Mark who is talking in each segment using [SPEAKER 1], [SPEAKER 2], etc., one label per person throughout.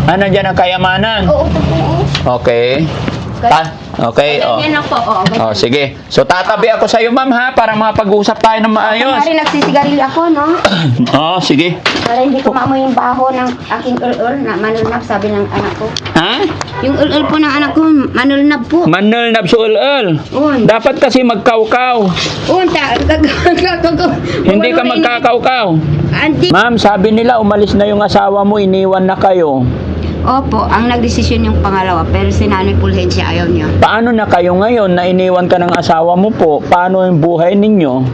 [SPEAKER 1] Nandiyan ang kayamanan.
[SPEAKER 2] Oo, ito po.
[SPEAKER 1] Okay. Okay,
[SPEAKER 2] Yan lang po,
[SPEAKER 1] sige. So, tatabi ako sa iyo, ma'am, ha? Para makapag-usap tayo ng maayos.
[SPEAKER 2] Kunwari nagsisigarilyo ako, no?
[SPEAKER 1] Sige.
[SPEAKER 2] Para hindi ko maamoy yung baho ng aking ul-ul na manulnab, sabi ng anak ko.
[SPEAKER 1] Ha?
[SPEAKER 2] Yung ul-ul po ng anak ko, manulnab po.
[SPEAKER 1] Manulnab sa ul-ul. Dapat kasi magkaukaw. Hindi ka magkakaukaw. Ma'am, sabi nila umalis na yung asawa mo, iniwan na kayo.
[SPEAKER 2] Opo, ang nagdesisyon yung pangalawa, pero si Nanay Pulhensya ayaw niya.
[SPEAKER 1] Paano na kayo ngayon na iniwan ka ng asawa mo po? Paano yung buhay ninyo?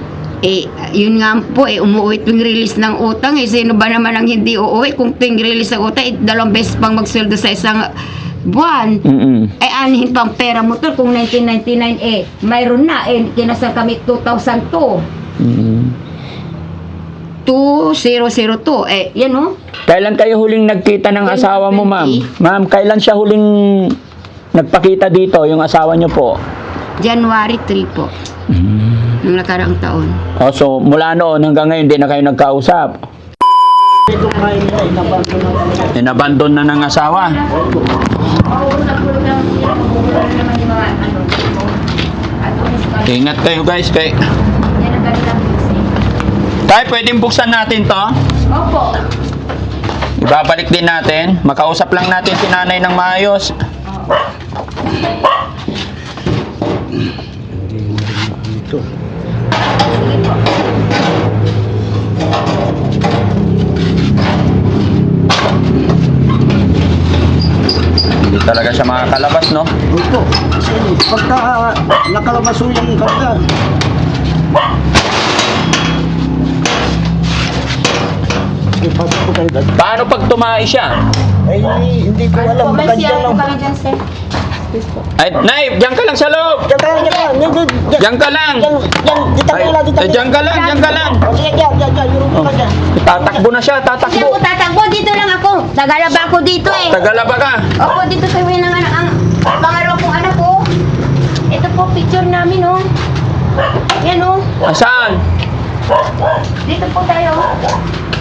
[SPEAKER 2] Yun nga po, umuwi tuwing release ng utang. Sino ba naman ang hindi uuwi? Kung tuwing release ng utang, 2 beses pang magsweldo sa isang buwan. Anihin pang pera mo to. Kung 1999, mayroon na. Kinasal kami 2002. 2002. Yan o.
[SPEAKER 1] Kailan kayo huling nagkita ng asawa mo, ma'am? Ma'am, kailan siya huling nagpakita dito, yung asawa niyo po?
[SPEAKER 2] January 3 po. Nung nakaraang taon.
[SPEAKER 1] So mula noon hanggang ngayon, hindi na kayo nagkausap? Inabandon na ng asawa? Ingat kayo, guys. Tay, pwedeng buksan natin to?
[SPEAKER 2] Opo.
[SPEAKER 1] Ibabalik din natin. Makausap lang natin si nanay ng maayos. Hindi talaga siya makakalabas, no?
[SPEAKER 3] Opo. Pagka nakalabas yung karga.
[SPEAKER 1] Paano pag tumae siya?
[SPEAKER 3] Ay, hindi ko alam. Baka dyan lang.
[SPEAKER 1] Ay, Nay, diyan ka lang sa loob.
[SPEAKER 3] Diyan ka lang, diyan ka lang.
[SPEAKER 1] Diyan ka lang. Diyan ka lang, diyan ka lang.
[SPEAKER 3] Sige, diyan. Yurong ka dyan.
[SPEAKER 1] Tatakbo na siya,
[SPEAKER 2] Hindi ako
[SPEAKER 1] tatakbo.
[SPEAKER 2] tatakbo, dito lang ako. Tagalaba ako dito eh.
[SPEAKER 1] Tagalaba ka.
[SPEAKER 2] Opo, dito sa uwi ng anak, ang pangalawa kong anak ko. Ito po, picture namin, oh. Yan, oh.
[SPEAKER 1] Saan?
[SPEAKER 2] Dito po tayo.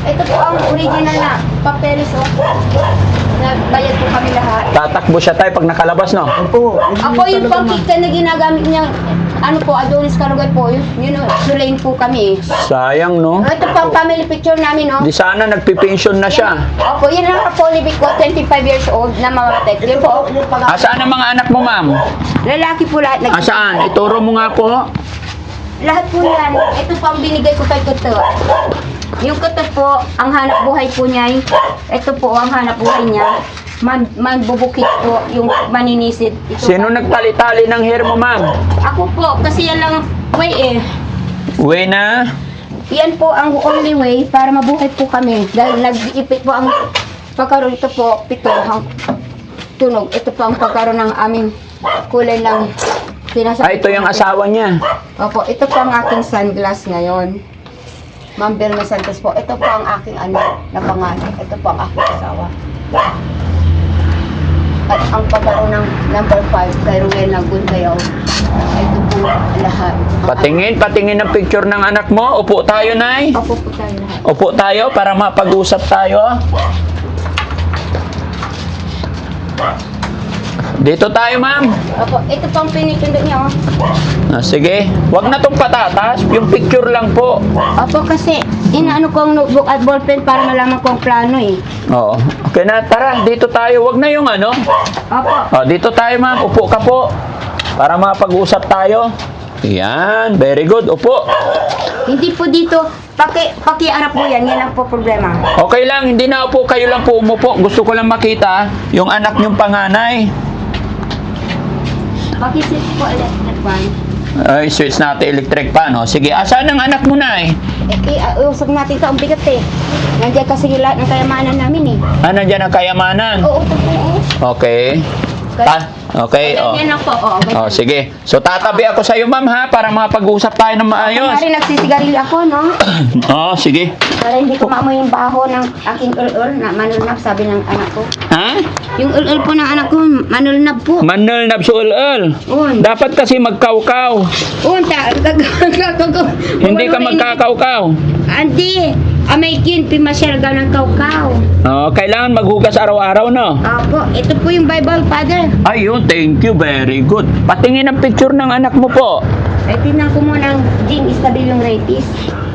[SPEAKER 2] Ito po ang original na papeles, oh. Nagbayad po kami lahat.
[SPEAKER 1] Tatakbo siya tayo pag nakalabas, no?
[SPEAKER 3] Opo.
[SPEAKER 2] Ako yung pangkita na ginagamit niya, ano po, Adonis Kalugay po, yun, Sulain po kami.
[SPEAKER 1] Sayang, no?
[SPEAKER 2] Ito po ang family picture namin, oh.
[SPEAKER 1] Di sana nagpipension na siya.
[SPEAKER 2] Opo, yun ang polybig ko, 25 years old na mamatek. Yun po,
[SPEAKER 1] Asaan ang mga anak mo, ma'am?
[SPEAKER 2] lalaki po lahat.
[SPEAKER 1] Asaan? Ituro mo nga po.
[SPEAKER 2] Lahat po yan. Ito po ang binigay ko kay Kuto. Yung Kuto po, ang hanap buhay po niya, ito po ang hanap buhay niya. Magbubukit po, yung maninisid. Ito
[SPEAKER 1] Sino nagtali-tali ng hair mo, ma'am?
[SPEAKER 2] Ako po, kasi yan lang way eh.
[SPEAKER 1] Uwi na.
[SPEAKER 2] Yan po ang only way para mabuhay po kami. Dahil nag-ipit po ang pagkaroon ito po, pito, tunog. Ito po ang pagkaroon ng aming kulay ng
[SPEAKER 1] Ito yung asawa niya.
[SPEAKER 2] Opo, ito po ang aking sunglass ngayon. Ma'am Belma Santos po. Ito po ang aking anak na panganay. Ito po ang aking asawa. At ang pagkaroon ng number 5 kay Ruel Nagundayaw. Ito po lahat.
[SPEAKER 1] Patingin ng picture ng anak mo. Upo tayo, Nay.
[SPEAKER 2] Opo po tayo lahat.
[SPEAKER 1] Upo tayo para mapag-usap tayo. Dito tayo, ma'am.
[SPEAKER 2] Opo, ito po ang pinipindot niya, oh.
[SPEAKER 1] Sige. Wag na tong patatas. Yung picture lang po.
[SPEAKER 2] Opo, kasi inaano ko ang notebook at ballpen para malaman ko ang plano, eh.
[SPEAKER 1] Oo. Okay na, tara. Dito tayo. Wag na yung ano.
[SPEAKER 2] Opo.
[SPEAKER 1] Dito tayo, ma'am. Upo ka po. Para mapag-usap tayo. Yan. Very good. Upo.
[SPEAKER 2] Hindi po dito, pakiarap po yan. Yan lang po problema.
[SPEAKER 1] Okay lang. Hindi na upo. Kayo lang po umupo. Gusto ko lang makita yung anak niyong panganay.
[SPEAKER 2] Pakisit po electric fan.
[SPEAKER 1] Ay, switch natin electric pan. Sige. Asan ang anak mo, Nay?
[SPEAKER 2] Usap natin ito ang bigat, eh. Nandiyan kasi lahat ng kayamanan namin, eh.
[SPEAKER 1] Nandiyan ang kayamanan.
[SPEAKER 2] Oo, ito po, oh.
[SPEAKER 1] Okay. Okay,
[SPEAKER 2] Yan lang po,
[SPEAKER 1] sige. So, tatabi ako sa iyo, ma'am, ha? Para makapag-usap tayo ng maayos.
[SPEAKER 2] Kunwari nagsisigarilyo ako, no?
[SPEAKER 1] Sige.
[SPEAKER 2] Para hindi ko maamoy yung baho ng aking ul-ul na manulnab, sabi ng anak ko.
[SPEAKER 1] Ha?
[SPEAKER 2] Yung ul-ul po ng anak ko, manulnab po.
[SPEAKER 1] Manulnab sa ul-ul. Dapat kasi magkaukaw.
[SPEAKER 2] Oo,
[SPEAKER 1] Hindi ka magkakaukaw.
[SPEAKER 2] Hindi. May kin, pimasyal ka ng kaukaw.
[SPEAKER 1] Oh, kailangan maghugas araw-araw, no?
[SPEAKER 2] Opo, ito po yung Bible, Father.
[SPEAKER 1] Ayun, thank you, very good. Patingin ang picture ng anak mo po.
[SPEAKER 2] Ay, tingnan ko muna ang Jing Estabilong Rapist.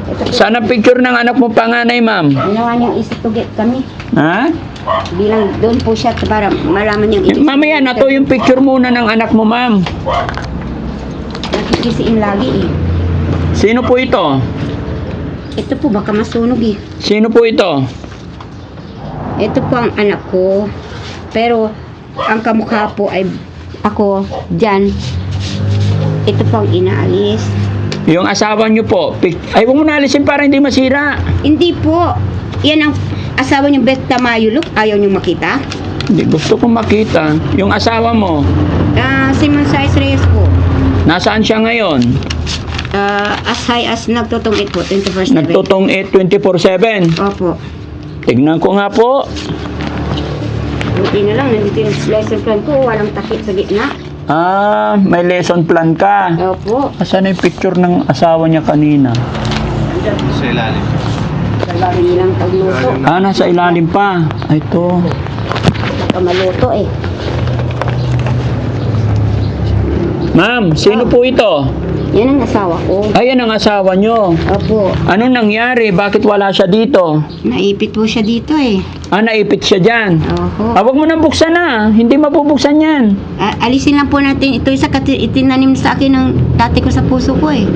[SPEAKER 2] Ito po.
[SPEAKER 1] Saan ang picture ng anak mo panganay, ma'am?
[SPEAKER 2] Ginawa niyang isituget kami.
[SPEAKER 1] Ha?
[SPEAKER 2] Bilang doon po siya para malaman niyang
[SPEAKER 1] Mamaya na to yung picture muna ng anak mo, ma'am.
[SPEAKER 2] Nakikisiin lagi eh.
[SPEAKER 1] Sino po ito?
[SPEAKER 2] Ito po baka masunog eh.
[SPEAKER 1] Sino po ito?
[SPEAKER 2] Ito po ang anak ko. Pero ang kamukha po ay ako dyan. Ito po ang inaalis.
[SPEAKER 1] Yung asawa niyo po. Ay, huwag mo na alisin para hindi masira.
[SPEAKER 2] Hindi po. Yan ang asawa niyo, Beth Tamayo. Look, ayaw niyo makita.
[SPEAKER 1] Hindi, gusto kong makita. Yung asawa mo,
[SPEAKER 2] Simon Sais Reyes po.
[SPEAKER 1] nasaan siya ngayon?
[SPEAKER 2] As high as nagtutungit po, 21st na
[SPEAKER 1] Nagtutong 24/7.
[SPEAKER 2] Opo.
[SPEAKER 1] Tignan ko nga po.
[SPEAKER 2] Buti na lang, nandito yung lesson plan ko. Walang takip sa gitna.
[SPEAKER 1] May lesson plan ka.
[SPEAKER 2] Opo.
[SPEAKER 1] Asan na yung picture ng asawa niya kanina?
[SPEAKER 3] Sa ilalim.
[SPEAKER 2] Kalabi nilang pagluto.
[SPEAKER 1] Nasa ilalim pa. Ito.
[SPEAKER 2] Kamaluto eh.
[SPEAKER 1] Ma'am, sino po ito?
[SPEAKER 2] Yan ang asawa ko.
[SPEAKER 1] Ayan ang asawa niyo.
[SPEAKER 2] Opo.
[SPEAKER 1] Anong nangyari? Bakit wala siya dito?
[SPEAKER 2] Naipit po siya dito eh.
[SPEAKER 1] Naipit siya dyan.
[SPEAKER 2] Oho.
[SPEAKER 1] Huwag mo nang buksan na. Hindi mabubuksan yan.
[SPEAKER 2] Alisin lang po natin. Ito isa itinanim sa akin ng dati ko sa puso ko eh.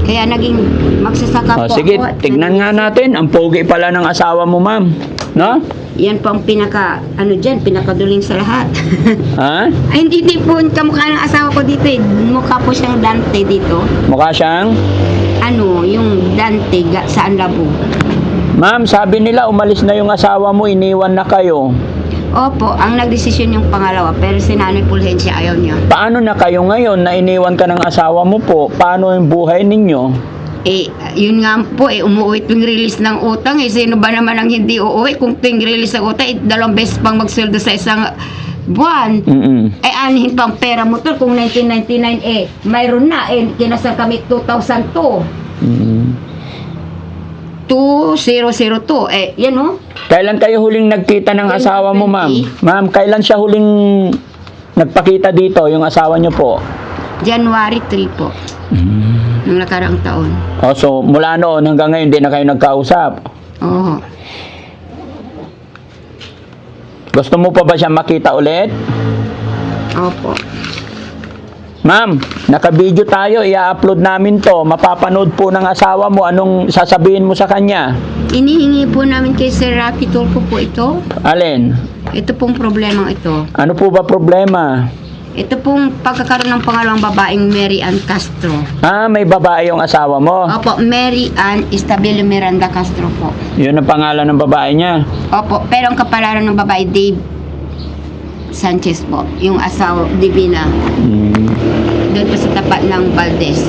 [SPEAKER 2] Kaya naging magsasaka po
[SPEAKER 1] Sige,
[SPEAKER 2] ako.
[SPEAKER 1] tignan nga natin. Ang pogi pala ng asawa mo, ma'am. No?
[SPEAKER 2] Yan po ang pinakaduling sa lahat.
[SPEAKER 1] Ha?
[SPEAKER 2] Ay, hindi po kamukha ng asawa ko dito eh. Mukha po siyang Dante dito.
[SPEAKER 1] Mukha siyang?
[SPEAKER 2] Yung Dante sa Anlabo.
[SPEAKER 1] Ma'am, sabi nila umalis na yung asawa mo, iniwan na kayo.
[SPEAKER 2] Opo, ang nagdesisyon yung pangalawa, pero si Nanay Pulhensya ayaw niya.
[SPEAKER 1] Paano na kayo ngayon na iniwan ka ng asawa mo po? Paano yung buhay ninyo?
[SPEAKER 2] Yun nga po umuwi tuwing release ng utang sino ba naman ang hindi uuwi kung tuwing release ng utang 2 beses pang magsweldo sa isang buwan. Anihin pang pera mo to kung 1999 mayroon na kinasal kami 2002 2002 yan o.
[SPEAKER 1] Kailan kayo huling nagkita ng asawa mo, ma'am? Ma'am, kailan siya huling nagpakita dito, yung asawa niyo po?
[SPEAKER 2] January 3 po ng nakaraang taon.
[SPEAKER 1] So mula noon hanggang ngayon hindi na kayo nagkausap?
[SPEAKER 2] Oo.
[SPEAKER 1] Gusto mo pa ba siya makita ulit?
[SPEAKER 2] Opo.
[SPEAKER 1] Ma'am, naka-video tayo, i-upload namin to. Mapapanood po ng asawa mo. Anong sasabihin mo sa kanya?
[SPEAKER 2] Inihingi po namin kay Sir Rafi Tulfo po ito.
[SPEAKER 1] Alin?
[SPEAKER 2] Ito pong problemang ito.
[SPEAKER 1] Ano po ba problema?
[SPEAKER 2] Ito pong pagkakaroon ng pangalawang babaeng Mary Ann Castro.
[SPEAKER 1] May babae yung asawa mo.
[SPEAKER 2] Opo, Mary Ann Istabel Miranda Castro po.
[SPEAKER 1] Yun ang pangalan ng babae niya.
[SPEAKER 2] Opo, pero ang kapalaran ng babae, Dave Sanchez po. Yung asawa, Divina. Doon po sa tapat ng Valdez.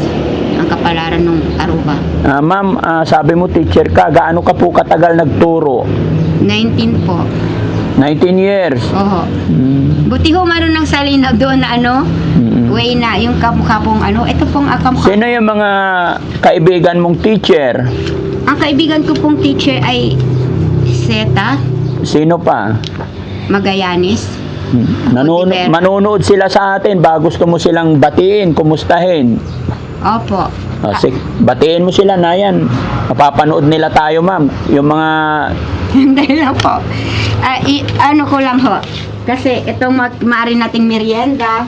[SPEAKER 2] Ang kapalaran ng Aruba.
[SPEAKER 1] Ma'am, sabi mo teacher ka. Gaano ka po katagal nagturo?
[SPEAKER 2] 19 po.
[SPEAKER 1] 19 years.
[SPEAKER 2] Oho. Buti ho maroon ng salinaw doon na way na, yung kamukha pong ito pong kamukha.
[SPEAKER 1] Sino yung mga kaibigan mong teacher?
[SPEAKER 2] Ang kaibigan ko pong teacher ay Seta
[SPEAKER 1] Sino pa?
[SPEAKER 2] Magallanes. Oliver.
[SPEAKER 1] Manonood sila sa atin. Gusto mo silang batiin, kumustahin.
[SPEAKER 2] Opo.
[SPEAKER 1] Sige, batiin mo sila na yan. Mapapanood nila tayo, ma'am. Yung mga...
[SPEAKER 2] Hindi lang po. Ko lang ho. Kasi itong maaari nating merienda,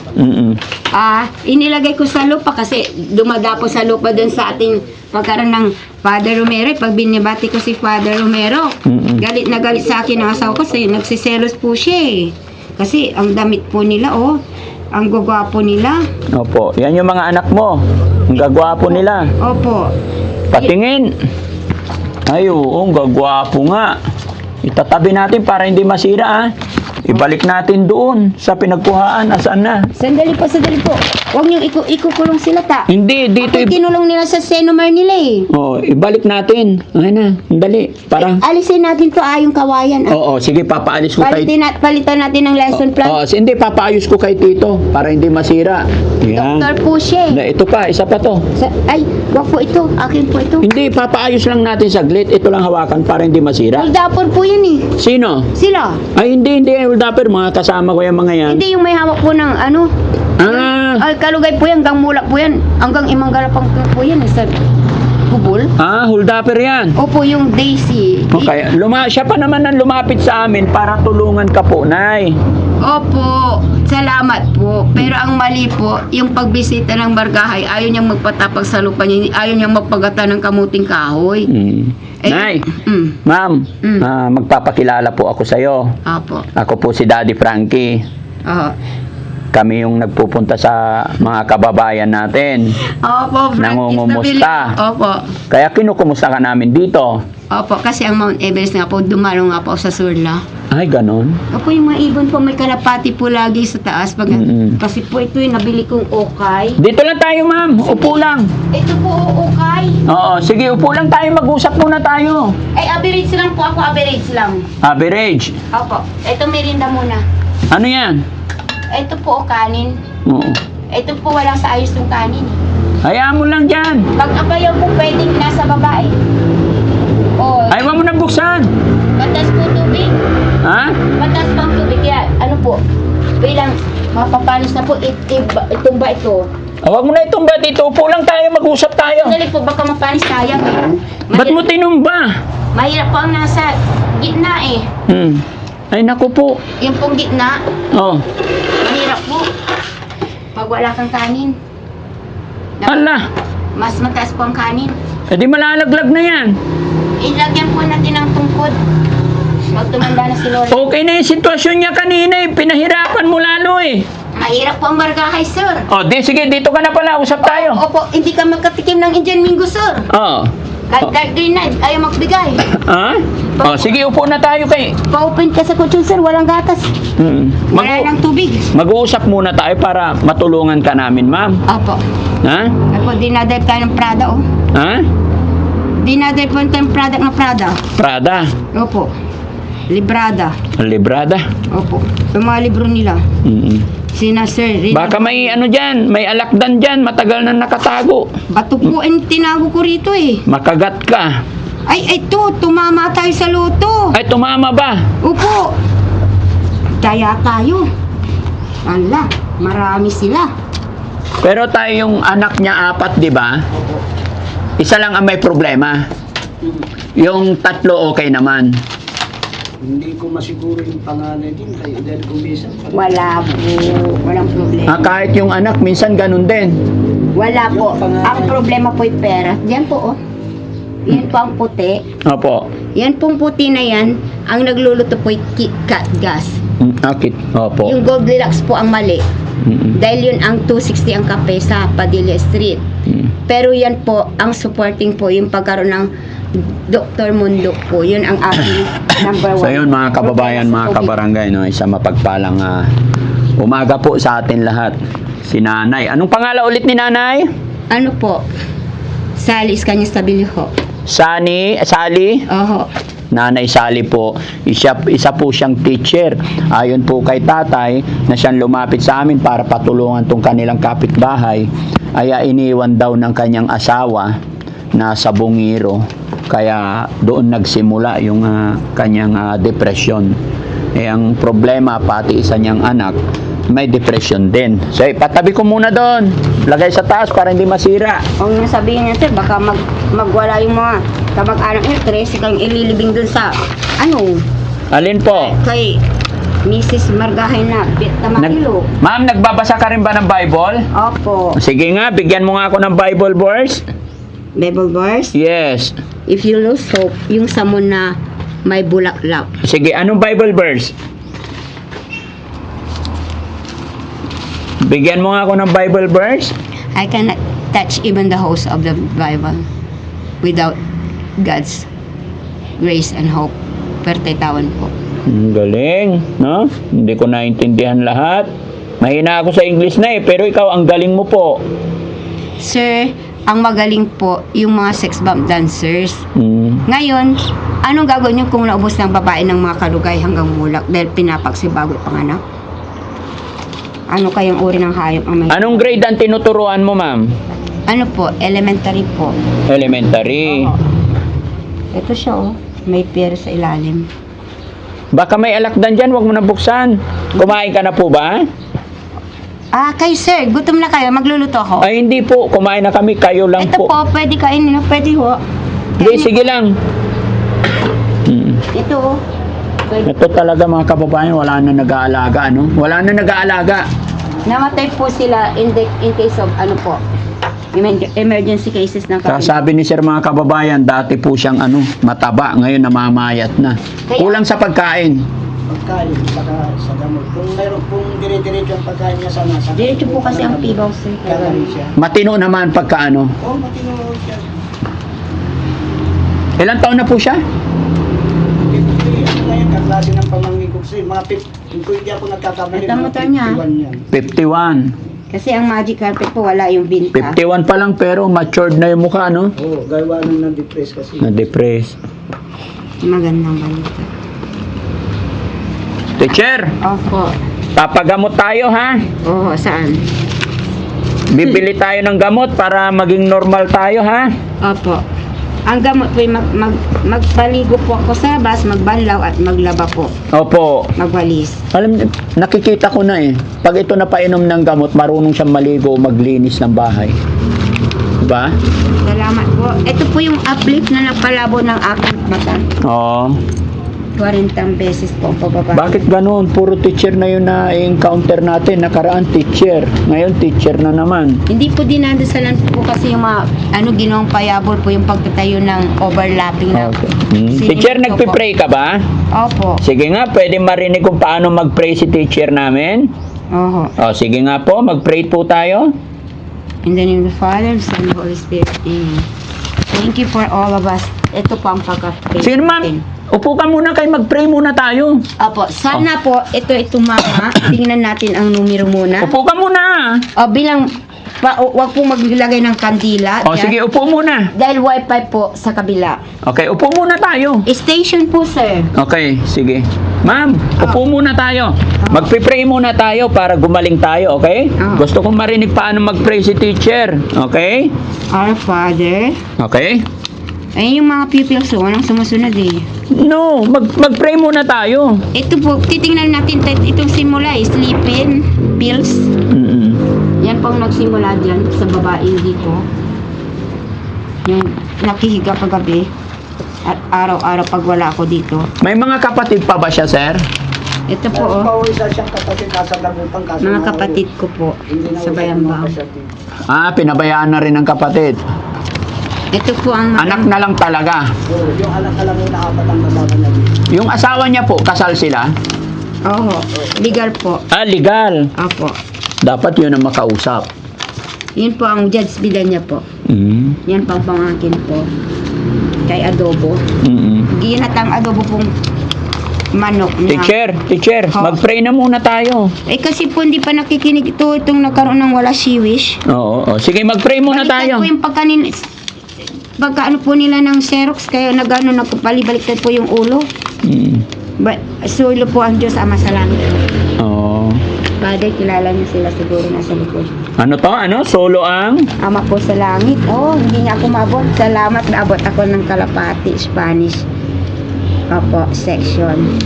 [SPEAKER 2] inilagay ko sa lupa kasi dumadapo sa lupa dun sa ating pagkaroon ng Father Romero. Pag binibati ko si Father Romero, galit na galit sa akin ang asawa ko kasi nagsiselos po siya eh. Kasi ang damit po nila ang gagwapo nila.
[SPEAKER 1] Opo, yan yung mga anak mo. Ang gagwapo nila.
[SPEAKER 2] Opo.
[SPEAKER 1] Patingin. Ay, oo, ang gagwapo nga. Itatabi natin para hindi masira, Ibalik natin doon sa pinagkuhaan. Asaan na?
[SPEAKER 2] Sandali po. Huwag niyong ikukulong sila ta.
[SPEAKER 1] Hindi, dito.
[SPEAKER 2] Kinulong nila sa Senomar nila eh.
[SPEAKER 1] Oo, ibalik natin. Ay na, dali. Parang...
[SPEAKER 2] Alisin natin to yung kawayan.
[SPEAKER 1] Oo, sige, papaalis ko kay...
[SPEAKER 2] Palitan natin ng lesson plan.
[SPEAKER 1] Oo, hindi, papaayos ko kay Tito para hindi masira. Yan.
[SPEAKER 2] Doktor po siya.
[SPEAKER 1] Ito pa, isa pa to.
[SPEAKER 2] Wag Wag po ito. Akin po ito.
[SPEAKER 1] Hindi, papaayos lang natin saglit. Ito lang hawakan para hindi masira.
[SPEAKER 2] Uldapor po yan eh.
[SPEAKER 1] Sino?
[SPEAKER 2] Sila.
[SPEAKER 1] Ay, hindi. Uldapper. Mga kasama ko yung mga yan.
[SPEAKER 2] Hindi yung may hawak po ng ano.
[SPEAKER 1] Ah,
[SPEAKER 2] Ay, kalugay po yan. Hanggang mulak po yan. Hanggang imanggalapang po yan. Sa bubol.
[SPEAKER 1] Huldapper yan.
[SPEAKER 2] Opo, yung Daisy.
[SPEAKER 1] Okay, siya pa naman ang lumapit sa amin para tulungan ka po, Nay.
[SPEAKER 2] Opo, salamat po. Pero ang mali po, yung pagbisita ng bargahay, ayaw niyang magpatapag sa lupa niya, ayaw niyang magpagata ng kamuting kahoy. Eh,
[SPEAKER 1] Nay,
[SPEAKER 2] mm.
[SPEAKER 1] ma'am, magpapakilala po ako sa'yo.
[SPEAKER 2] Opo.
[SPEAKER 1] Ako po si Daddy Frankie.
[SPEAKER 2] Oo.
[SPEAKER 1] Kami yung nagpupunta sa mga kababayan natin.
[SPEAKER 2] Opo, Frankie
[SPEAKER 1] Nangungumusta.
[SPEAKER 2] Stabilio. Opo.
[SPEAKER 1] Kaya kinukumusta ka namin dito.
[SPEAKER 2] Opo, kasi ang Mount Everest nga po, dumalo nga po sa Surla.
[SPEAKER 1] Ay, ganon.
[SPEAKER 2] Opo, yung mga ibon po, may kalapati po lagi sa taas. Kasi po ito yung nabili kong okay.
[SPEAKER 1] Dito lang tayo, ma'am. Upo lang.
[SPEAKER 2] Ito po, okay.
[SPEAKER 1] Oo, sige, upo lang tayo. Mag-usap muna tayo.
[SPEAKER 2] Ay, average lang po ako, average lang.
[SPEAKER 1] Average.
[SPEAKER 2] Opo, ito merinda muna.
[SPEAKER 1] Ano yan?
[SPEAKER 2] Ito po, kanin.
[SPEAKER 1] Oo.
[SPEAKER 2] Ito po, walang sa ayos yung kanin.
[SPEAKER 1] Hayaan mo lang dyan.
[SPEAKER 2] Pag apayaw po, pwedeng nasa babae. O,
[SPEAKER 1] Ay, wag mo nang buksan.
[SPEAKER 2] matas po tubig.
[SPEAKER 1] Ha?
[SPEAKER 2] Matas pang tubig. Kaya, ano po, bilang mapapanis na po, itumba ito.
[SPEAKER 1] Wag mo na itumba dito. Upo lang tayo. Mag-usap tayo.
[SPEAKER 2] Sandali po, baka mapanis sayang eh.
[SPEAKER 1] Ba't mo tinumba?
[SPEAKER 2] Mahirap po ang nasa gitna eh.
[SPEAKER 1] Ay, naku po.
[SPEAKER 2] Yung pong gitna,
[SPEAKER 1] Oh.
[SPEAKER 2] mahirap po. Pag wala kang kanin.
[SPEAKER 1] Hala.
[SPEAKER 2] Mas mataas po ang kanin.
[SPEAKER 1] Eh, di malalaglag na yan.
[SPEAKER 2] Ilagyan po natin ang tungkod. Pag tumanda na si Lola.
[SPEAKER 1] Okay na yung sitwasyon niya kanina eh. Pinahirapan mo lalo eh.
[SPEAKER 2] Mahirap po ang bargahay, sir.
[SPEAKER 1] Oh, sige. Dito ka na pala. Usap tayo.
[SPEAKER 2] Opo, hindi ka makatikim ng Indian Mingo, sir.
[SPEAKER 1] Oh.
[SPEAKER 2] Kahit green na, ayaw magbigay.
[SPEAKER 1] Ha? Oh, sige, upo na tayo kay.
[SPEAKER 2] Pa-open ka sa kutsyon, sir, walang gatas. Wala ng tubig.
[SPEAKER 1] Mag-uusap muna tayo para matulungan ka namin, ma'am.
[SPEAKER 2] Opo.
[SPEAKER 1] Ha?
[SPEAKER 2] Ako, dinadive tayo ng Prada, oh.
[SPEAKER 1] Ha?
[SPEAKER 2] Dinadive po tayong product na Prada.
[SPEAKER 1] Prada.
[SPEAKER 2] Opo. Librada.
[SPEAKER 1] Librada.
[SPEAKER 2] Opo. Yung mga libro nila. Sina, sir.
[SPEAKER 1] Baka may ano dyan, may alakdan dyan, matagal na nakatago.
[SPEAKER 2] Bato po ang tinago ko rito, eh.
[SPEAKER 1] Makagat ka.
[SPEAKER 2] Ay, ito, tumama tayo sa loto.
[SPEAKER 1] Ay, tumama ba?
[SPEAKER 2] Upo. Kaya tayo. Ala, marami sila.
[SPEAKER 1] Pero tayo yung anak niya 4, di ba? Isa lang ang may problema. Yung 3 okay naman.
[SPEAKER 3] Hindi ko masiguro yung panganay din dahil kumisa.
[SPEAKER 2] Wala po. Walang problema.
[SPEAKER 1] Kahit yung anak, minsan ganun din.
[SPEAKER 2] Wala po.
[SPEAKER 3] Yung pangalan.
[SPEAKER 2] Ang problema po yung pera. Yan po, oh. Yan po ang puti.
[SPEAKER 1] Opo.
[SPEAKER 2] Yan pong puti na yan, ang nagluluto po yung KitKat gas.
[SPEAKER 1] Akit. Opo.
[SPEAKER 2] Yung Goldilocks po ang mali.
[SPEAKER 1] Mm-mm.
[SPEAKER 2] Dahil yun ang 260 ang kape sa Padilla Street. Pero yan po, ang supporting po, yung pagkaroon ng Dr. Mundok po. Yun ang aking number 1.
[SPEAKER 1] So yun mga kababayan, mga kabarangay, no, isang mapagpalang umaga po sa atin lahat. Si Nanay. Anong pangalan ulit ni Nanay?
[SPEAKER 2] Ano po? Sally Iskanya Stabiliho.
[SPEAKER 1] Sally?
[SPEAKER 2] Oho.
[SPEAKER 1] Nanay Sally po, isa po siyang teacher. Ayon po kay tatay na siyang lumapit sa amin para patulungan tong kanilang kapitbahay, ay iniwan daw ng kanyang asawa na sa Bungiro. Kaya doon nagsimula yung kanyang depression. Ang problema, pati isa niyang anak, may depression din. So, patabi ko muna doon. Lagay sa taas para hindi masira.
[SPEAKER 2] Kung nasabihin niya, sir, baka magwala yung mga kamag-anak niya, 13 kang ililibing dun sa,
[SPEAKER 1] Alin po?
[SPEAKER 2] kay Mrs. Margahay na, Tamakilo.
[SPEAKER 1] Ma'am, nagbabasa ka rin ba ng Bible?
[SPEAKER 2] Opo.
[SPEAKER 1] Sige nga, bigyan mo nga ako ng Bible verse.
[SPEAKER 2] Bible verse?
[SPEAKER 1] Yes.
[SPEAKER 2] If you lose hope, yung samon na may bulaklak.
[SPEAKER 1] Sige, anong Bible verse? Bigyan mo nga ako ng Bible verse.
[SPEAKER 2] I cannot touch even the host of the Bible without God's grace and hope. Pertetawan po.
[SPEAKER 1] Galing, no? Hindi ko naintindihan lahat. Mahina ako sa English na pero ikaw ang galing mo po.
[SPEAKER 2] Sir, ang magaling po yung mga sex bomb dancers. Ngayon, anong gagawin niyo kung naubos ng babae ng mga kalugay hanggang mulak dahil pinapagsibago panganak? Ano kayang uri ng hayop ang may...
[SPEAKER 1] Anong grade ang tinuturuan mo, ma'am?
[SPEAKER 2] Ano po, elementary po.
[SPEAKER 1] Elementary.
[SPEAKER 2] Oo. Ito siya oh, may pera sa ilalim.
[SPEAKER 1] Baka may alakdan dyan, wag mo na buksan. Kumain ka na po ba?
[SPEAKER 2] Ah, kayo sir, gutom na kayo, magluluto ako.
[SPEAKER 1] Ay, hindi po. Kumain na kami. Kayo lang
[SPEAKER 2] Ito po, pwede kainin, pwede ho.
[SPEAKER 1] Hindi, sige lang.
[SPEAKER 2] Ito oh. Pwede.
[SPEAKER 1] Ito talaga mga kababayan, wala na nag-aalaga, ano? Wala na nag-aalaga.
[SPEAKER 2] Namatay po sila in case of ano po, emergency cases ng kapitbahay.
[SPEAKER 1] Sabi ni sir mga kababayan, dati po siyang mataba, ngayon namamayat na. Kulang sa pagkain.
[SPEAKER 3] Pagkain, saka sa gamot. Kung mayroon pong dire-diretso ang pagkain niya sana.
[SPEAKER 2] Diretso po kasi ang pibaw sir.
[SPEAKER 3] Gagawin siya.
[SPEAKER 1] Matino naman pagka ano.
[SPEAKER 3] Oo, matino siya.
[SPEAKER 1] Ilang taon na po siya?
[SPEAKER 3] Ngayon, kaklase ng pamangikog sa'yo. Mga kung hindi ako nagkakamali,
[SPEAKER 2] Ito ang motor niya.
[SPEAKER 3] 51 yan.
[SPEAKER 1] 51.
[SPEAKER 2] Kasi ang magic carpet po wala yung binta.
[SPEAKER 1] 51 pa lang pero matured na yung mukha, no?
[SPEAKER 3] Oo, gawa nang na-depress kasi.
[SPEAKER 1] Na-depress.
[SPEAKER 2] Magandang balita.
[SPEAKER 1] Teacher,
[SPEAKER 2] Opo.
[SPEAKER 1] papagamot tayo ha?
[SPEAKER 2] Oo, saan?
[SPEAKER 1] Bibili tayo ng gamot para maging normal tayo ha?
[SPEAKER 2] Opo. Ang gamot po magpaligo po ako sa bus, magbanlaw at maglaba po.
[SPEAKER 1] Opo.
[SPEAKER 2] Magwalis.
[SPEAKER 1] Alam, nakikita ko na eh. Pag ito napainom ng gamot, marunong siyang maligo, maglinis ng bahay. Diba?
[SPEAKER 2] Salamat po. Ito po yung uplift na nagpalabo ng aking mata.
[SPEAKER 1] Oo.
[SPEAKER 2] 40 beses po ang pababa.
[SPEAKER 1] Bakit ganun? Puro teacher na yun na encounter natin. Nakaraan teacher. Ngayon teacher na naman.
[SPEAKER 2] Hindi po dinadasalan po kasi yung mga ginawang payabol po yung pagtatayo ng overlapping na.
[SPEAKER 1] Okay.
[SPEAKER 2] Sige
[SPEAKER 1] Teacher,
[SPEAKER 2] po
[SPEAKER 1] nagpipray ka ba?
[SPEAKER 2] Opo.
[SPEAKER 1] Sige nga, pwede marinig kung paano mag-pray si teacher namin.
[SPEAKER 2] Oho.
[SPEAKER 1] O, sige nga po, mag-pray po tayo.
[SPEAKER 2] In the name of the Father, Son, and Holy Spirit. Amen. Thank you for all of us. Ito po ang pagka-pray.
[SPEAKER 1] Sige ma'am, upo ka muna kayo, mag-pray muna tayo.
[SPEAKER 2] Opo, sana po ito mama. Tingnan natin ang numero muna.
[SPEAKER 1] Upo ka muna.
[SPEAKER 2] O bilang wag pong maglagay ng kandila.
[SPEAKER 1] O,
[SPEAKER 2] Yan.
[SPEAKER 1] sige, upo muna.
[SPEAKER 2] Dahil wifi po sa kabila.
[SPEAKER 1] Okay, upo muna tayo.
[SPEAKER 2] Station po, sir.
[SPEAKER 1] Okay, sige. Ma'am, upo muna tayo. Magpipray muna tayo para gumaling tayo, okay? Gusto kong marinig paano mag-pray si teacher. Okay?
[SPEAKER 2] Our Father.
[SPEAKER 1] Okay?
[SPEAKER 2] Ayun yung mga pupils, walang sumusunod eh.
[SPEAKER 1] No, mag-pray muna tayo.
[SPEAKER 2] Ito po, titingnan natin itong simula eh, sleeping pills.
[SPEAKER 1] Mm-mm.
[SPEAKER 2] Yan pong nagsimula dyan sa babae dito. Yung nakihiga kagabi. At araw-araw pag wala ako dito.
[SPEAKER 1] May mga kapatid pa ba siya, sir?
[SPEAKER 2] Ito po
[SPEAKER 3] Meron
[SPEAKER 2] oh,
[SPEAKER 3] pa isa siyang kapatid nasa Lagutang kaso
[SPEAKER 2] mga
[SPEAKER 3] nga,
[SPEAKER 2] kapatid ko po
[SPEAKER 3] hindi na
[SPEAKER 2] sa Bayambang.
[SPEAKER 1] Pinabayaan na rin ng kapatid.
[SPEAKER 2] Ito po ang
[SPEAKER 1] Anak na lang talaga.
[SPEAKER 3] Oo, yung anak ka lang yung naapat ang kasama niya dito.
[SPEAKER 1] Yung asawa niya po, kasal sila?
[SPEAKER 2] Oo, legal po.
[SPEAKER 1] Legal.
[SPEAKER 2] Opo.
[SPEAKER 1] Dapat yun ang makausap.
[SPEAKER 2] Yun po ang judge bila niya po.
[SPEAKER 1] Mm.
[SPEAKER 2] Yan pang pangangkin po. Kay adobo.
[SPEAKER 1] Mm-mm.
[SPEAKER 2] Ginatang adobo pong manok na.
[SPEAKER 1] Teacher, mag-pray na muna tayo.
[SPEAKER 2] Eh kasi po hindi pa nakikinig itong nagkaroon ng wala siwish.
[SPEAKER 1] Oo. Sige, mag-pray muna
[SPEAKER 2] Baliktad
[SPEAKER 1] tayo.
[SPEAKER 2] po yung pagkaano po nila ng Xerox, kaya nagpalibaliktad po yung ulo.
[SPEAKER 1] Mm.
[SPEAKER 2] Sulo po ang Diyos Ama sa langit.
[SPEAKER 1] Oo.
[SPEAKER 2] Father, kilala niyo sila siguro nasa likod.
[SPEAKER 1] Ano to? Solo ang?
[SPEAKER 2] Ama po sa langit. Oh, hindi niya ako mabot. Salamat, naabot ako ng Kalapati, Spanish. Opo, section.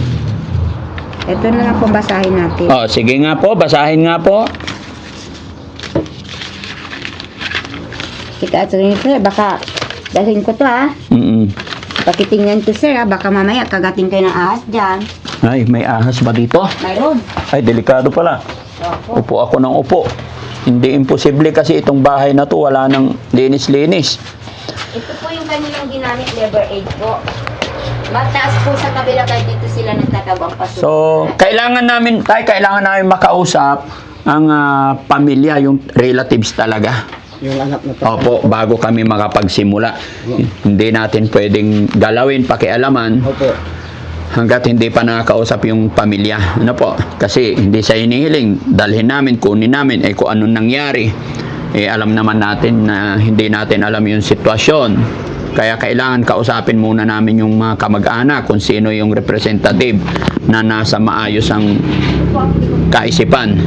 [SPEAKER 2] Ito na lang po basahin natin.
[SPEAKER 1] Oh, sige nga po, basahin nga po.
[SPEAKER 2] Kita ito rin, sir. Baka dalhin ko to, ha.
[SPEAKER 1] Mm-mm.
[SPEAKER 2] Pakitingnan to, sir, ha. Baka mamaya kagating kayo ng ahas dyan.
[SPEAKER 1] Ay, may ahas ba dito?
[SPEAKER 2] Mayroon.
[SPEAKER 1] Ay, delikado pala.
[SPEAKER 2] Opo.
[SPEAKER 1] Upo ako ng upo. Hindi imposible kasi itong bahay na to wala nang linis-linis.
[SPEAKER 2] Ito po yung kanilang ginamit, Never Age po. Mataas po sa kabila kahit dito sila nagtatabang paso.
[SPEAKER 1] So, kailangan namin makausap ang pamilya, yung relatives talaga.
[SPEAKER 3] Yung anak na to.
[SPEAKER 1] Opo, bago kami makapagsimula. Hindi natin pwedeng galawin, pakialaman
[SPEAKER 3] Opo.
[SPEAKER 1] hanggat hindi pa nakakausap yung pamilya. Ano po? Kasi hindi sa inihiling, dalhin namin, kunin namin, kung anong nangyari. Alam naman natin na hindi natin alam yung sitwasyon. Kaya kailangan kausapin muna namin yung mga kamag-anak kung sino yung representative na nasa maayos ang kaisipan.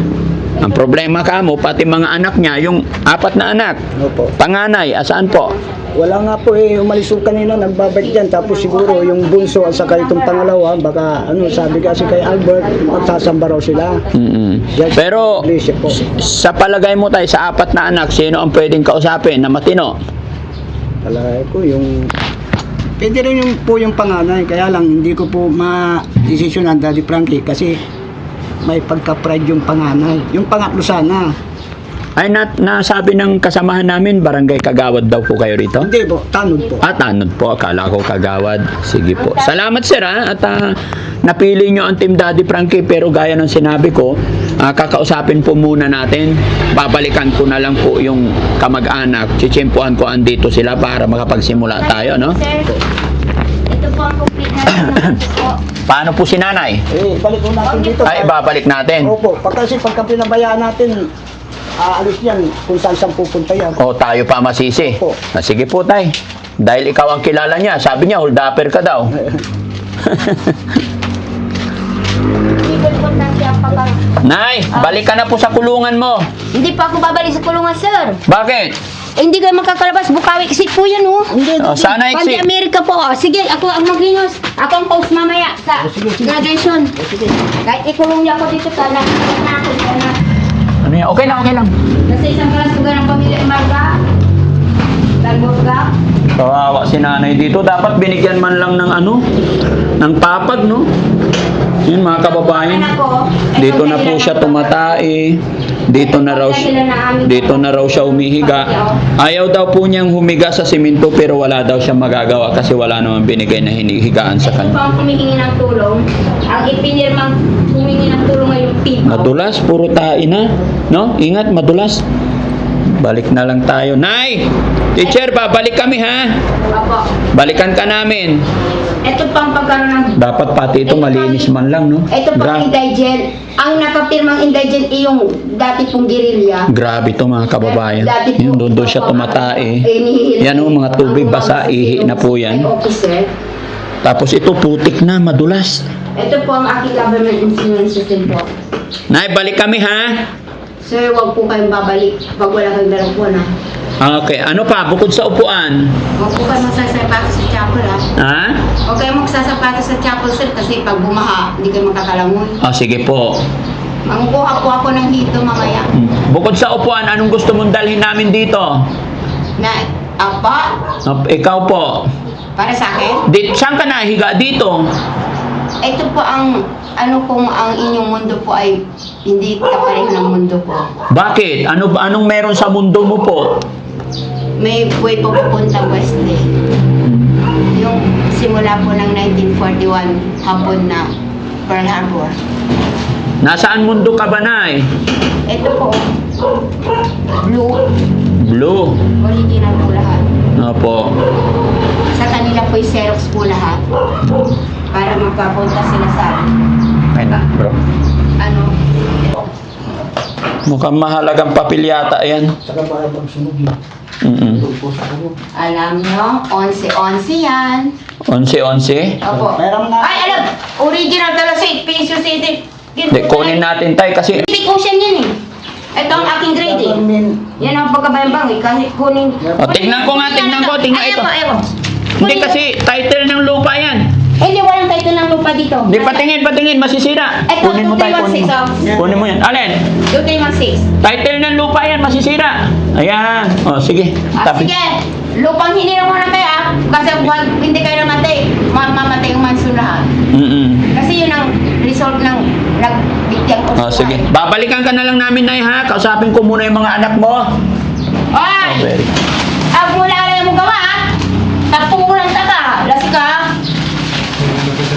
[SPEAKER 1] Ang problema ka mo, pati mga anak niya, yung 4 na anak.
[SPEAKER 3] Opo.
[SPEAKER 1] Panganay, asaan po?
[SPEAKER 3] Wala nga po umalis ko kanina, nagbabalik dyan. Tapos siguro yung bunso at saka itong pangalawa, baka sabi kasi kay Albert, magsasamba raw sila. Yes.
[SPEAKER 1] Pero,
[SPEAKER 3] Iglesia po.
[SPEAKER 1] sa palagay mo tayo, sa 4 na anak, sino ang pwedeng kausapin na matino?
[SPEAKER 3] Palagay ko yung... Pwede rin yung panganay, kaya lang hindi ko po ma-desisyonan, Daddy Frankie, kasi may pagka-pride yung panganay. Yung pangatlo sana.
[SPEAKER 1] Ay, nasabi ng kasamahan namin, barangay Kagawad daw po kayo rito?
[SPEAKER 3] Hindi po, tanod po.
[SPEAKER 1] Tanod po. Akala ko Kagawad. Sige po. Salamat sir ha. At napili nyo ang Team Daddy Frankie. Pero gaya ng sinabi ko, kakausapin po muna natin. Babalikan ko na lang po yung kamag-anak. Chitsimpuan ko andito sila para makapagsimula tayo, no?
[SPEAKER 2] Sir, ito po ang complete na po.
[SPEAKER 1] Paano po si nanay?
[SPEAKER 3] Balik ko natin dito.
[SPEAKER 1] Ay, babalik natin.
[SPEAKER 3] Opo, kasi pagka pinabayaan natin, aalis yan kung saan pupunta yan.
[SPEAKER 1] O tayo pa masisi.
[SPEAKER 3] Opo.
[SPEAKER 1] Sige po tay. Dahil ikaw ang kilala niya. Sabi niya, hold-upper ka daw. Nay, balik ka na po sa kulungan mo.
[SPEAKER 2] Hindi pa ako babalik sa kulungan, sir.
[SPEAKER 1] Bakit?
[SPEAKER 2] Hindi kayo makakalabas. Bukawi exit po yan, oh.
[SPEAKER 1] Sana
[SPEAKER 2] Pandi
[SPEAKER 1] exit.
[SPEAKER 2] Amerika po, oh. Sige, ako ang maglinos. Ako ang post mamaya sa graduation. Kahit ikulong niya ako dito, sana.
[SPEAKER 1] Ano yan? Okay lang, okay lang.
[SPEAKER 2] Nasa isang kalasugan ng pamilya Marga. Dalborga.
[SPEAKER 1] Kawawa si nanay dito. Dapat binigyan man lang ng ng papag, no? Yun mga kababayan. Dito na po siya tumatae. Dito na raw siya humihiga. Ayaw daw po niyang humiga sa simento pero wala daw siya magagawa kasi wala naman binigay na hinihigaan sa
[SPEAKER 2] Ito
[SPEAKER 1] kanya.
[SPEAKER 2] po ang humihingi ng tulong. Ang ipinirmang humingi ng tulong ay yung people.
[SPEAKER 1] Madulas, puro tae na. No? Ingat, madulas. Balik na lang tayo. Nay! Teacher, babalik kami ha?
[SPEAKER 2] Opo.
[SPEAKER 1] Balikan ka namin.
[SPEAKER 2] Ito pang pagkaroon ng...
[SPEAKER 1] Dapat pati ito malinis man lang, no?
[SPEAKER 2] Ito pang indigent. Ang nakapirmang indigent ay yung dati pong guerrilla.
[SPEAKER 1] Grabe to mga kababayan.
[SPEAKER 2] Dati po-
[SPEAKER 1] Yun, doon siya tumatae.
[SPEAKER 2] nihihil-
[SPEAKER 1] Yan o, mga tubig basa, ihi na po yan.
[SPEAKER 2] Officer.
[SPEAKER 1] Tapos ito, putik na, madulas.
[SPEAKER 2] Ito po ang aking government insurance system po.
[SPEAKER 1] Nay, balik kami ha?
[SPEAKER 2] Sir, wag po kayong babalik pag wala kayong dalang po na.
[SPEAKER 1] Okay, ano pa? Bukod sa upuan.
[SPEAKER 2] Huwag po kayo magsasapatos sa chapel, ha?
[SPEAKER 1] Ha?
[SPEAKER 2] Huwag kayo magsasapatos sa chapel, sir, kasi pag bumaha, hindi kayo makakalangoy.
[SPEAKER 1] Sige po.
[SPEAKER 2] Mangukuha po ako ng hito mamaya.
[SPEAKER 1] Bukod sa upuan, anong gusto mong dalhin namin dito?
[SPEAKER 2] Na, apa?
[SPEAKER 1] Ikaw po.
[SPEAKER 2] Para sa akin?
[SPEAKER 1] Saan ka nahiga dito?
[SPEAKER 2] Ito po ang, kung ang inyong mundo po ay hindi kapareho ng mundo ko.
[SPEAKER 1] Bakit? Anong meron sa mundo mo po?
[SPEAKER 2] May way po pupuntang West Day. Yung simula po ng 1941, hapon na Pearl Harbor.
[SPEAKER 1] Nasaan mundo ka ba, Nay?
[SPEAKER 2] Ito po, blue,
[SPEAKER 1] Blue.
[SPEAKER 2] original po lahat.
[SPEAKER 1] Opo.
[SPEAKER 2] Sa kanila po yung Xerox po lahat. Para magpapunta sila sa,
[SPEAKER 1] Ay na, bro.
[SPEAKER 2] ito.
[SPEAKER 1] Mukhang mahalagang papel yata yan.
[SPEAKER 3] Saka para magsunog yun. Po sa ano.
[SPEAKER 2] Alam nyo, 11-11 yan.
[SPEAKER 1] 11-11.
[SPEAKER 2] Opo.
[SPEAKER 3] Meron na.
[SPEAKER 2] Ay, alam, original talaga sa Peso City.
[SPEAKER 1] Hindi, kunin natin tayo kasi...
[SPEAKER 2] Hindi ko siya yan eh. Ito ang aking grade eh. Yan ang pagkabayang eh. Kasi kunin...
[SPEAKER 1] tignan ko nga, tignan ko, tignan
[SPEAKER 2] Ay,
[SPEAKER 1] ito.
[SPEAKER 2] Ewan.
[SPEAKER 1] Hindi kasi title ng lupa yan.
[SPEAKER 2] Hindi, walang title ng lupa dito.
[SPEAKER 1] Hindi, patingin, masisira.
[SPEAKER 2] Ito,
[SPEAKER 1] Kunin mo tayo, kunin mo.
[SPEAKER 2] 2316,
[SPEAKER 1] Kunin mo yan. Alin?
[SPEAKER 2] 2316.
[SPEAKER 1] Title ng lupa yan, masisira. Ayan. O, sige. Tapi.
[SPEAKER 2] Sige, lupang hinirang mo na kayo ah. Kasi wag, hindi kayo namatay. Mamatay yung mansion lahat. Kasi yun ang result ng nagbigyan ko.
[SPEAKER 1] O, sige. Babalikan ka na lang namin, Nay, ha? Kausapin ko muna yung mga anak mo.
[SPEAKER 2] Ay!
[SPEAKER 1] very
[SPEAKER 2] Ang mula na mo gawa ah. Tapunan ta ka. Lasi ka.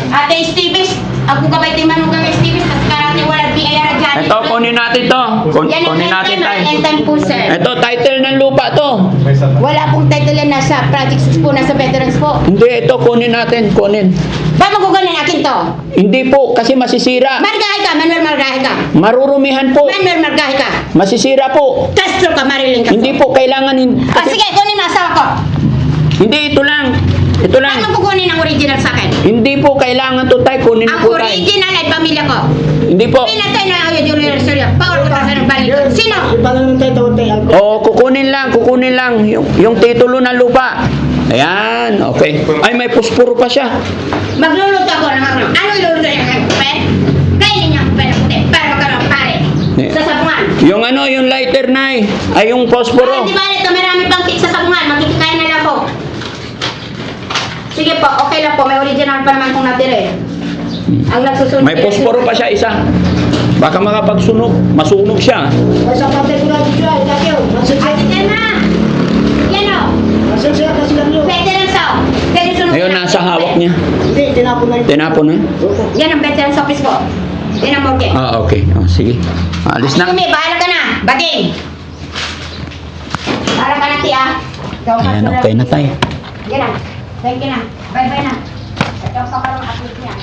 [SPEAKER 2] Ate Stevens, ako kabay timan mo kami Stevens. Kasi karate wala BIR dyan.
[SPEAKER 1] Ito, kunin natin to.
[SPEAKER 2] Yan ang
[SPEAKER 1] Kunin natin tayo.
[SPEAKER 2] end-time po sir.
[SPEAKER 1] Ito, title ng lupa to.
[SPEAKER 2] Wala pong title yan nasa Project 6 po, nasa veterans po.
[SPEAKER 1] Hindi, ito, kunin natin. Kunin.
[SPEAKER 2] Ba magugaling akin to?
[SPEAKER 1] Hindi po, kasi masisira.
[SPEAKER 2] Margahe ka, Manuel Margahe ka.
[SPEAKER 1] Marurumihan po.
[SPEAKER 2] Manuel Margahe ka.
[SPEAKER 1] Masisira po.
[SPEAKER 2] Castro ka, Marilyn ka.
[SPEAKER 1] Hindi po, kailangan...
[SPEAKER 2] Ah, sige, kunin mo asawa ko.
[SPEAKER 1] Hindi, ito lang. Ito lang.
[SPEAKER 2] Ano kukunin ang original sa akin?
[SPEAKER 1] Hindi po kailangan to tay. Kunin
[SPEAKER 2] Ang
[SPEAKER 1] po tay.
[SPEAKER 2] original ay pamilya ko.
[SPEAKER 1] Hindi po.
[SPEAKER 2] Pinatay na ako yung original. Power ko sa ng balik. Sino?
[SPEAKER 3] Iba lang ng tayo, tayo.
[SPEAKER 1] Oo, kukunin lang. Yung titulo ng lupa. Ayan, okay. Ay, may puspuro pa siya.
[SPEAKER 2] Magluluto ako ng ano iluluto niya ng kupe? Kainin niya ang kupe ng puti para magkaroon pare.
[SPEAKER 1] Eh.
[SPEAKER 2] Sa sabungan.
[SPEAKER 1] Yung ano, yung lighter na ay yung posporo.
[SPEAKER 2] Di ba ito, marami pang kit sa sabungan. Magkikikain na lang ako. Sige po, okay lang po. May original pa naman kung natira eh. Ang nagsusunod.
[SPEAKER 1] May posporo pa siya isa. Baka makapagsunog, masunog siya.
[SPEAKER 3] Sa patay ko natin siya, dati yun.
[SPEAKER 2] Ate ka na! Yan o!
[SPEAKER 3] Masensya kasi lang yun.
[SPEAKER 2] Veteran sa sunog.
[SPEAKER 1] Ngayon, nasa hawak niya.
[SPEAKER 3] Hindi, tinapon na yun.
[SPEAKER 1] Tinapon na.
[SPEAKER 3] Opo.
[SPEAKER 2] Yan ang veteran sa office ko. Yan ang morgue.
[SPEAKER 1] Ah, okay. Oh, sige. Alis na.
[SPEAKER 2] Kumi, bahala ka na. Bading. Bahala ka na, tia.
[SPEAKER 1] Ayan, okay na tayo.
[SPEAKER 2] Yan na. Thank you na. Bye-bye na. Ito ang kaparang athlete niya.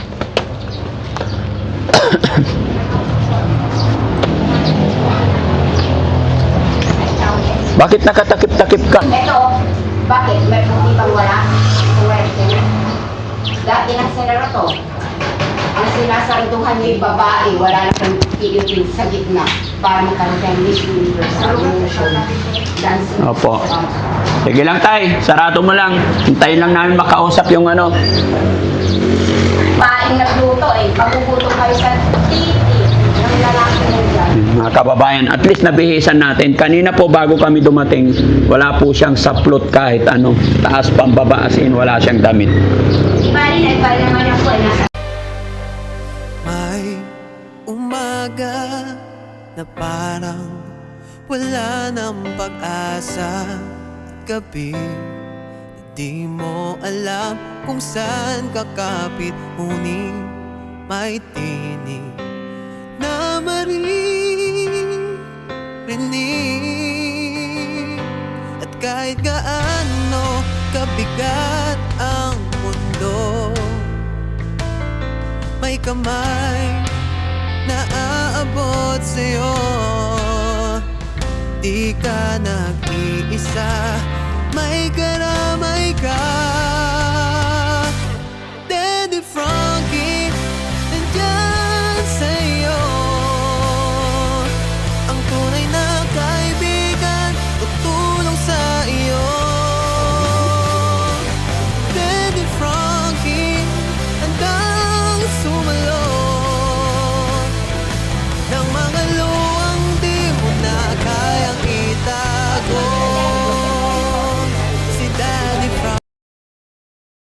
[SPEAKER 1] Bakit nakatakip-takip ka?
[SPEAKER 2] Ito, bakit? May puti bang wala? Pwede. Dati ng senador to. Ang sinasarduhan niyo yung babae, wala na kang pilipin sa gitna para magkaroon tayong Miss Universe Revolution. Dancing.
[SPEAKER 1] Opo. Sige lang tay, sarado mo lang. Hintayin lang namin makausap yung ano.
[SPEAKER 2] Paing nagluto eh. Pagugutom kayo sa titi ng lalaki mo dyan.
[SPEAKER 1] Mga kababayan, at least nabihisan natin. Kanina po bago kami dumating, wala po siyang saplot kahit ano. Taas pambaba as in, wala siyang damit.
[SPEAKER 2] Bali na, bali naman ako eh. Nasa
[SPEAKER 4] May umaga na parang wala ng pag-asa at gabi na di mo alam kung saan kakapit, ngunit may tinig na maririnig. At kahit gaano kabigat ang mundo, may kamay na aabot sa'yo. Di ka nag-iisa, may karamay ka.